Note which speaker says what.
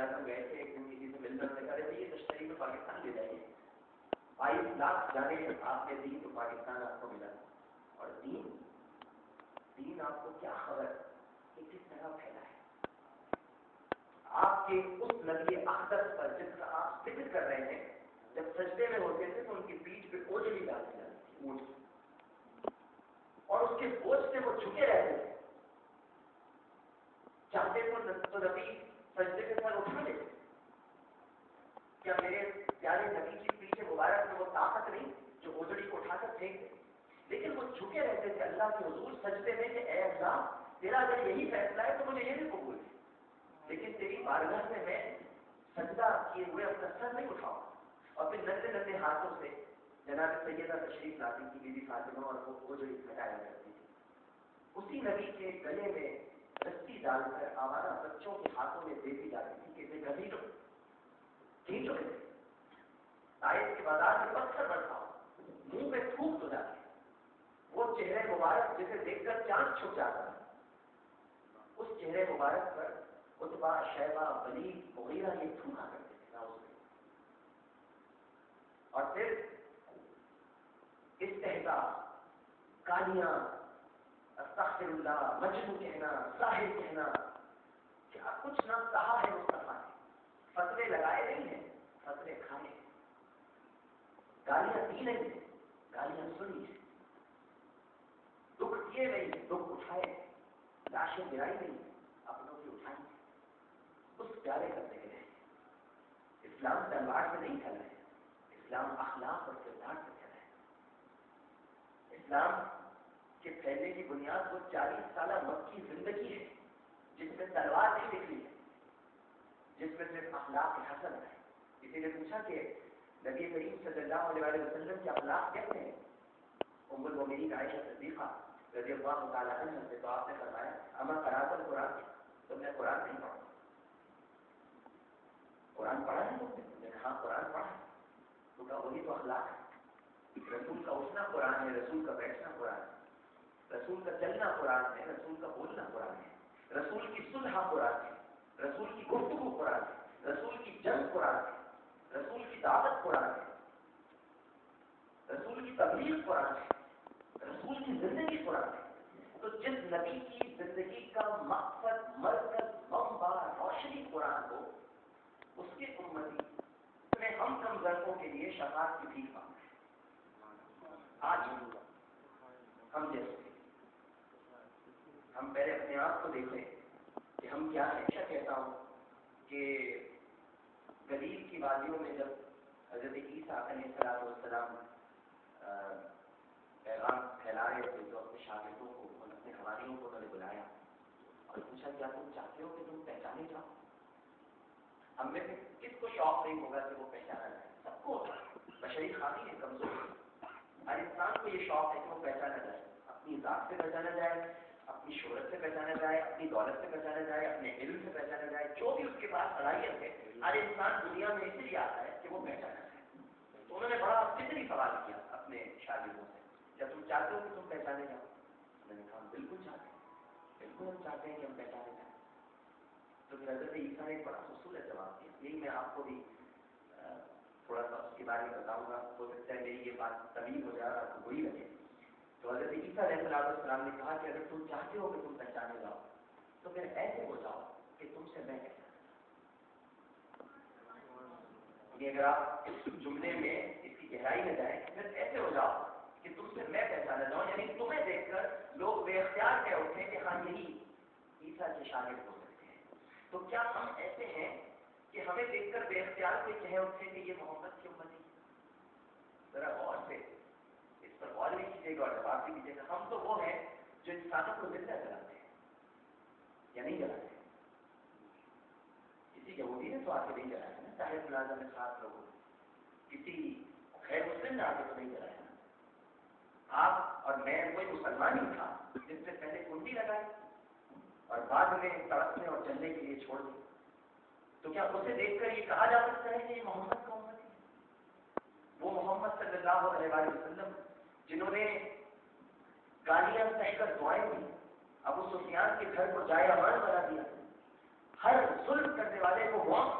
Speaker 1: اعظم گئے تھے، ایک دن کسی سے مل کر کہا رہے یہ تشتری میں پاکستان لے جائیے، 22 لاکھ جانے آپ نے دی تو پاکستان آپ کو ملا، اور دین آپ کو کیا خبر کہ کس طرح پھیلا ہے. آپ کے اس نبی اقدس پر جس کا آپ ذکر کر رہے ہیں، جب سجدے میں ہوتے تھے تو ان کی پیٹھ پہ اوجڑی ڈالتی جاتی تھی اونٹ کی، اور اس کے بوجھ سے وہ جھکے رہتے تھے. چاہتے تو نبی سجدے کے سر اٹھا لیتے. کیا میرے پیارے نبی کی پیٹھ مبارک میں وہ طاقت نہیں جو اوجڑی کو اٹھا کر پھینک دے؟ لیکن وہ جھکے رہتے تھے اللہ کے حضور سجدے میں کہ اے اللہ تیرا اگر یہی فیصلہ ہے تو مجھے یہ بھی قبول ہے، لیکن تیری بارگاہ میں میں سجدہ کیے ہوئے اپنا سر نہیں اٹھاؤں. اور پھر ننگے ننگے ہاتھوں سے جناب سیدہ تشریف لاتی تھی بی بی فاطمہ، اور وہ جو ہٹایا کرتی تھی. اسی نبی کے گلے میں رسی ڈال کر آوارہ بچوں کے ہاتھوں میں دے دی جاتی تھی کہ اسے گھسیٹو کھینچو، آئے کے بازار میں پتھر برساؤ، منہ پہ تھوک تو جاتی. وہ چہرے مبارک جسے دیکھ کر چاند چھپ جاتا ہے، اس چہرے مبارک پر عتبہ شیبہ ولید مغیرہ یہ تھوکا کرتے تھے نا اس میں. اور پھر استہزاء، گالیاں، استغفر اللہ، مجنون کہنا، ساحر کہنا، کیا کچھ نہ کہا ہے مصطفیٰ نے. فتوے لگائے نہیں ہیں، فتوے کھائے ہیں. گالیاں دی نہیں ہیں، گالیاں سنی ہیں. دکھ دیے نہیں ہیں، دکھ اٹھائے. لاشیں گرائی نہیں ہیں، اپنوں کی اٹھائی. اس پیارے کرتے گئے. اسلام تلوار سے نہیں چل رہے، اسلام اخلاق اور کردار سے چل رہے. اسلام کے پھیلنے کی بنیاد وہ 40 سالہ مکی زندگی ہے جس میں تلوار نہیں نکلی ہے، جس میں صرف اخلاق حسن ہے. کسی نے پوچھا کہ نبی کریم صلی اللہ علیہ وسلم کے اخلاق کیسے ہیں؟ ام المؤمنین عائشہ صدیقہ رضی اللہ تعالیٰ عنہ سے تو آپ نے فرمایا اما قرأت القرآن، تم نے قرآن نہیں پڑھا؟ قرآن پڑھا ہے تم نے کہا قرآن پڑھا ہے. تو کہا وہی تو اخلاق ہے. رسول کا اٹھنا قرآن ہے، رسول کا بیٹھنا قرآن ہے، رسول کا چلنا قرآن ہے، رسول کا بولنا قرآن ہے، رسول کی صلح قرآن ہے، رسول کی گفتگو قرآن ہے، رسول کی جنگ قرآن ہے، رسول کی دعوت قرآن ہے، رسول کی تبلیغ قرآن ہے، رسول کی زندگی قرآن ہے. تو جس نبی کی زندگی کا مقصد مرکز منبع روشنی قرآن ہو، اس کے امتی میں ہم کم ذرفوں کے لیے شفاعت کی بھیک مانگتے ہیں. آج ہم جیسے ہم پہلے اپنے آپ کو دیکھیں کہ ہم کیا ہیں. اچھا کہتا ہوں کہ گلیل کی وادیوں میں جب حضرت عیسیٰ علیہ السلام پیغام پھیلا رہے تھے تو اپنے شاگردوں کو اور اپنے حواریوں کو انہوں نے بلایا اور پوچھا کیا تم چاہتے ہو کہ تم پہچانے جاؤ؟ ہم میں سے کس کو شوق نہیں ہوگا کہ وہ پہچانا جائے؟ سب کو ہوتا ہے، بشری خامی ہے، کمزور. ہر انسان کو یہ شوق ہے کہ وہ پہچانا جائے، اپنی ذات سے پہچانا جائے، اپنی شہرت سے پہچانا جائے، اپنی دولت سے پہچانا جائے، اپنے علم سے پہچانا جائے. جو بھی اس کے پاس صلاحیت ہے ہر انسان دنیا میں اس لیے آتا ہے کہ وہ پہچانا جائے. تو انہوں نے بڑا فطری سوال کیا اپنے شاگردوں سے، کیا تم چاہتے ہو کہ تم پہچانے جاؤ؟ میں نے کہا بالکل چاہتے ہیں، بالکل ہم چاہتے ہیں کہ ہم پہچانے جائیں. تو پھر حضرت عیسیٰ نے ایک بڑا اصول جواب دیا. یہی میں آپ کو بھی تھوڑا سا اس کے بارے میں بتاؤں گا. ہو سکتا ہے میری یہ بات طویل ہو جائے اور آپ کو بری لگے. تو حضرت عیسیٰ علیہ السلام نے کہا کہ اگر تم چاہتے ہو کہ تم پہچانے جاؤ تو پھر ایسے ہو جاؤ کہ تم سے میں پہچانا. اگر آپ اس جملے میں اس کی گہرائی میں جائیں پھر ایسے ہو جاؤ کہ تم سے میں پہچانا جاؤں، یعنی تمہیں دیکھ کر لوگ بے اختیار کہہ اٹھیں کہ ہاں یہی عیسیٰ کے شاگرد ہو سکتے ہیں. تو کیا ہم ایسے ہیں کہ ہمیں دیکھ کر بے اختیار کوئی کہہ اٹھے کہ یہ محمد کی امتی ہے؟ ذرا غور سے اس پر غور بھی کیجیے گا اور جواب بھی دیجیے گا. ہم تو وہ ہیں جو انسانوں کو زندہ جلاتے ہیں یا نہیں جلاتے ہیں. کسی یہودی نے تو آ کے نہیں جلایا نا طاہر پلازا میں 7 لوگوں نے، کسی غیر مسلم نے آ کے تو نہیں جلایا نا. آپ اور میں کوئی مسلمان ہی تھا جس سے پہلے کنڈی لگائی اور بعد میں تڑپنے اور چلنے کے لیے چھوڑ دی. تو کیا اسے دیکھ کر یہ کہا جا سکتا ہے کہ یہ محمد کا امتی ہے؟ وہ محمد صلی اللہ علیہ وسلم جنہوں نے گالیاں سہ کر دعائیں دی، ابو سفیان کے گھر کو جائے امان بنا دیا، ہر ظلم کرنے والے کو موت